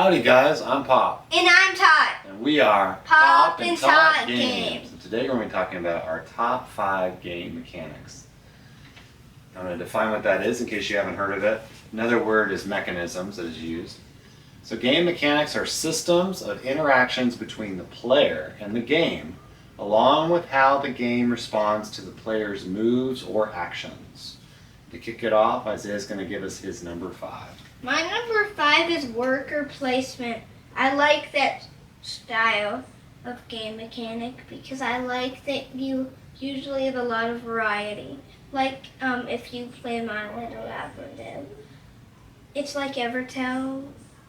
Howdy guys, I'm Pop. And I'm Todd. And we are Pop and Todd Games. And today we're going to be talking about our top 5 game mechanics. I'm going to define what that is in case you haven't heard of it. Another word is mechanisms that is used. So game mechanics are systems of interactions between the player and the game, along with how the game responds to the player's moves or actions. To kick it off, Isaiah's going to give us his number 5. My number 5 is worker placement. I like that style of game mechanic because I like that you usually have a lot of variety. Like if you play My Little Labyrinth, it's like Evertale,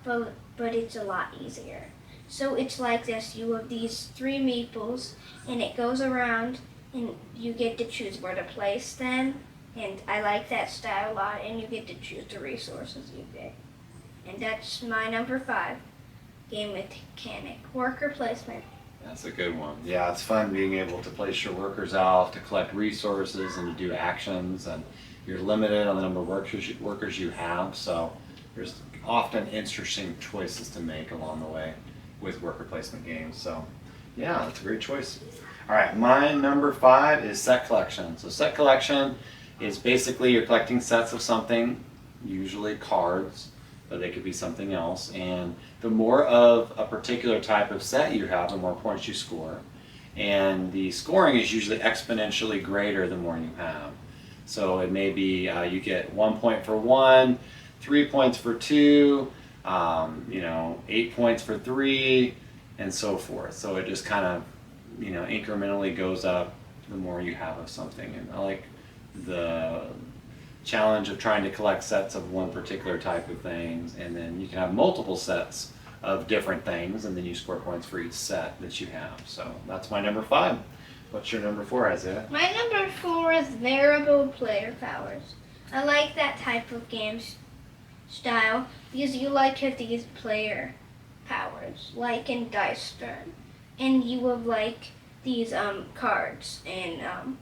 but it's a lot easier. So it's like this, you have these 3 meeples and it goes around and you get to choose where to place them. And I like that style a lot, and you get to choose the resources you get. And that's my number 5, game mechanic, worker placement. That's a good one. Yeah, it's fun being able to place your workers out, to collect resources, and to do actions. And you're limited on the number of workers you have, so there's often interesting choices to make along the way with worker placement games. So yeah, that's a great choice. All right, my number 5 is set collection. So set collection is basically you're collecting sets of something, usually cards, but they could be something else. And the more of a particular type of set you have, the more points you score. And the scoring is usually exponentially greater the more you have. So it may be you get 1 point for 1, 3 points for 2, 8 points for 3, and so forth. So it just kind of, incrementally goes up the more you have of something. And I like the challenge of trying to collect sets of one particular type of things, and then you can have multiple sets of different things, and then you score points for each set that you have. So that's my number 5. What's your number 4, Isaiah? My number 4 is variable player powers. I like that type of game style because you like have these player powers, like in Dice Turn, and you have like these cards, and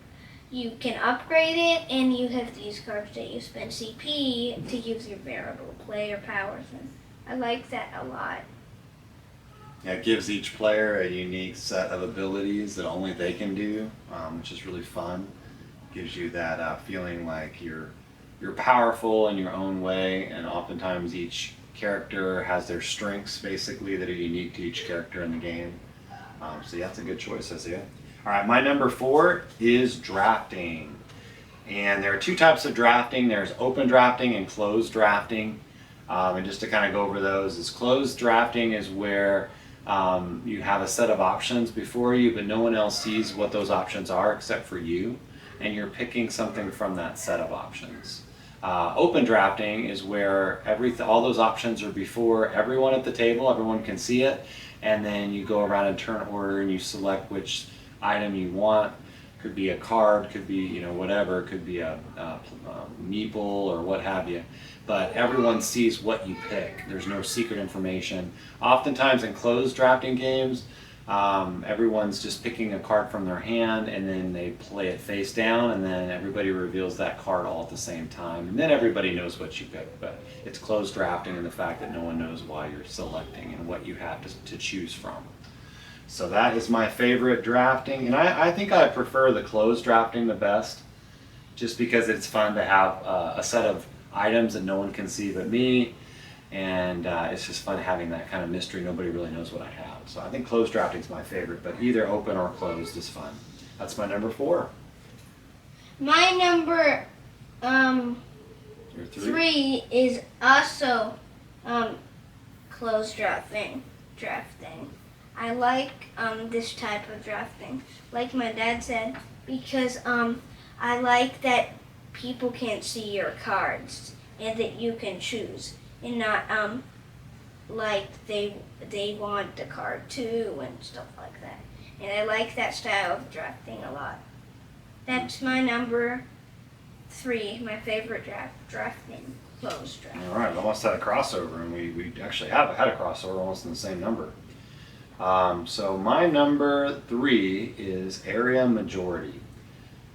you can upgrade it, and you have these cards that you spend CP to use your variable player powers, and I like that a lot. Yeah, it gives each player a unique set of abilities that only they can do, which is really fun. Gives you that feeling like you're powerful in your own way, and oftentimes each character has their strengths basically that are unique to each character in the game. So yeah, that's a good choice, Isaiah. All right, my number 4 is drafting. And there are 2 types of drafting. There's open drafting and closed drafting. And just to kind of go over those, is closed drafting is where you have a set of options before you, but no one else sees what those options are except for you, and you're picking something from that set of options. Open drafting is where all those options are before everyone at the table, everyone can see it, and then you go around in turn order and you select which item you want. Could be a card, could be whatever, could be a meeple or what have you, but everyone sees what you pick. There's no secret information. Oftentimes in closed drafting games, everyone's just picking a card from their hand, and then they play it face down, and then everybody reveals that card all at the same time, and then everybody knows what you picked. But it's closed drafting in the fact that no one knows why you're selecting and what you have to choose from. So that is my favorite drafting, and I think I prefer the closed drafting the best, just because it's fun to have a set of items that no one can see but me, and it's just fun having that kind of mystery. Nobody really knows what I have. So I think closed drafting is my favorite, but either open or closed is fun. That's my number 4. My number Your 3 is also closed drafting. I like this type of drafting, like my dad said, because I like that people can't see your cards and that you can choose, and not like they want the card too and stuff like that. And I like that style of drafting a lot. That's my number 3, my favorite drafting, closed drafting. All right, we almost had a crossover, and we actually had a crossover almost in the same number. So my number 3 is area majority.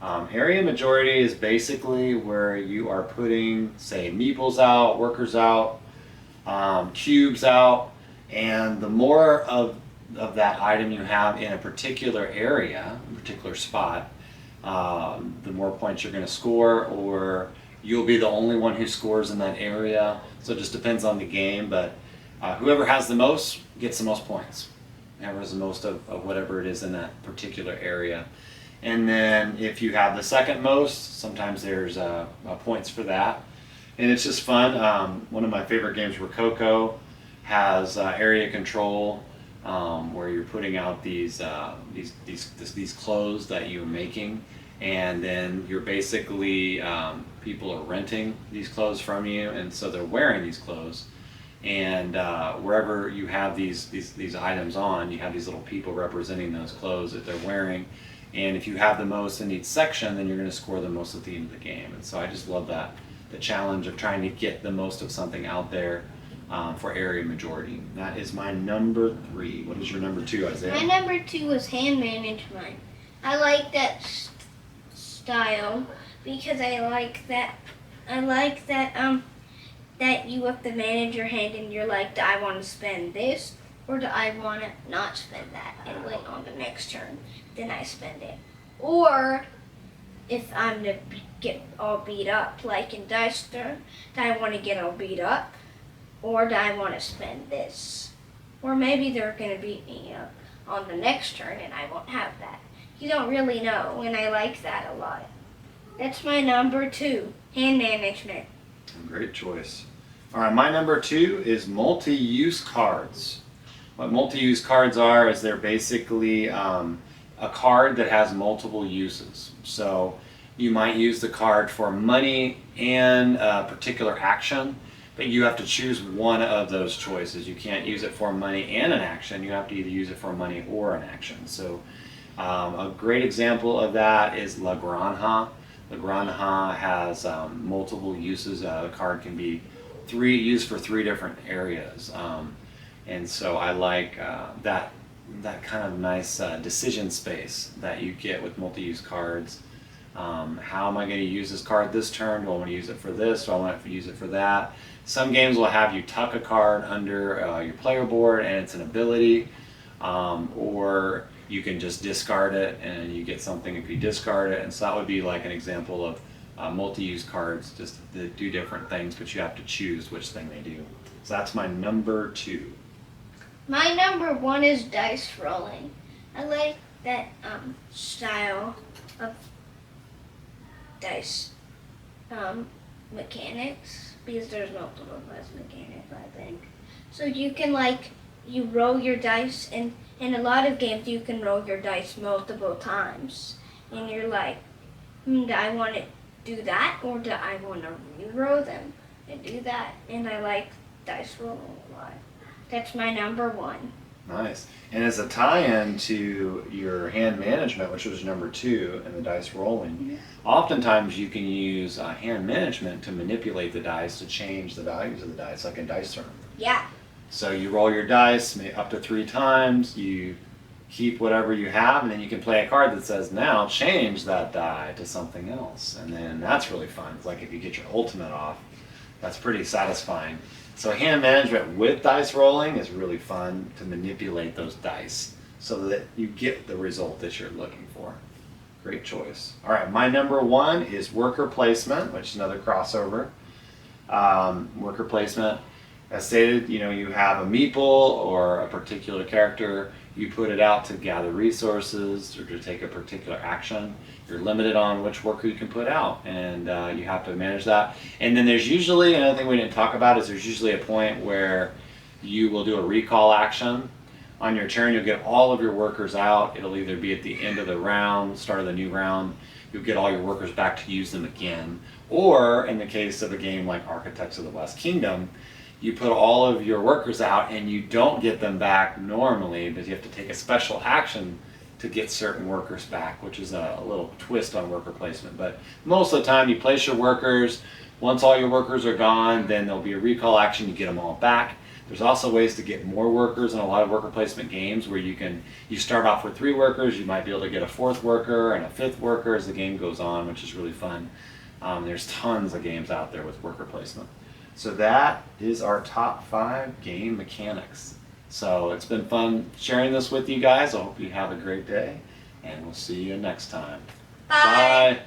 Area majority is basically where you are putting, say, meeples out, workers out, cubes out, And the more of that item you have in a particular area, a particular spot, the more points you're going to score, or you'll be the only one who scores in that area. So it just depends on the game, but whoever has the most gets the most points. Whoever has the most of whatever it is in that particular area. And then if you have the second most, sometimes there's points for that. And it's just fun. One of my favorite games, Rococo, has area control, where you're putting out these clothes that you're making, and then you're basically people are renting these clothes from you, and so they're wearing these clothes. And wherever you have these items on, you have these little people representing those clothes that they're wearing. And if you have the most in each section, then you're going to score the most at the end of the game. And so I just love that, the challenge of trying to get the most of something out there for area majority. That is my number 3. What is your number 2, Isaiah? My number 2 is hand management. I like that style because I like that that you have to manage your hand and you're like, do I want to spend this or do I want to not spend that and wait on the next turn? Then I spend it. Or if I'm to get all beat up, like in Dice Turn, do I want to get all beat up or do I want to spend this? Or maybe they're going to beat me up on the next turn and I won't have that. You don't really know, and I like that a lot. That's my number 2, hand management. Great choice. All right, my number 2 is multi-use cards. What multi-use cards are is they're basically a card that has multiple uses. So you might use the card for money and a particular action, but you have to choose one of those choices. You can't use it for money and an action. You have to either use it for money or an action. So a great example of that is La Granja. La Granja has multiple uses. The card can be used for 3 different areas. And so I like that kind of nice decision space that you get with multi-use cards. How am I going to use this card this turn? Do I want to use it for this? Do I want to use it for that? Some games will have you tuck a card under your player board and it's an ability, or you can just discard it and you get something if you discard it. And so that would be like an example of multi-use cards, just that do different things, but you have to choose which thing they do. So that's my number 2. My number 1 is dice rolling. I like that style of dice mechanics because there's multiple dice mechanics, I think. So you can you roll your dice, and in a lot of games you can roll your dice multiple times, and you're like, do I want to do that or do I want to re-roll them and do that? And I like dice rolling a lot. That's my number 1. Nice. And as a tie-in to your hand management, which was number 2, and the dice rolling, oftentimes you can use hand management to manipulate the dice to change the values of the dice, like in Dice Turn. Yeah. So you roll your dice up to 3 times, you keep whatever you have, and then you can play a card that says, now change that die to something else. And then that's really fun. It's like if you get your ultimate off, that's pretty satisfying. So hand management with dice rolling is really fun to manipulate those dice so that you get the result that you're looking for. Great choice. All right, my number 1 is worker placement, which is another crossover. Worker placement, as stated, you have a meeple or a particular character. You put it out to gather resources or to take a particular action. You're limited on which worker you can put out, and you have to manage that. And then there's usually, another thing we didn't talk about is there's usually a point where you will do a recall action. On your turn, you'll get all of your workers out. It'll either be at the end of the round, start of the new round. You'll get all your workers back to use them again. Or in the case of a game like Architects of the West Kingdom, you put all of your workers out and you don't get them back normally, but you have to take a special action to get certain workers back, which is a little twist on worker placement. But most of the time you place your workers. Once all your workers are gone, then there'll be a recall action, you get them all back. There's also ways to get more workers in a lot of worker placement games where you start off with 3 workers, you might be able to get a 4th worker and a 5th worker as the game goes on, which is really fun. There's tons of games out there with worker placement. So that is our top 5 game mechanics. So it's been fun sharing this with you guys. I hope you have a great day, and we'll see you next time. Bye. Bye.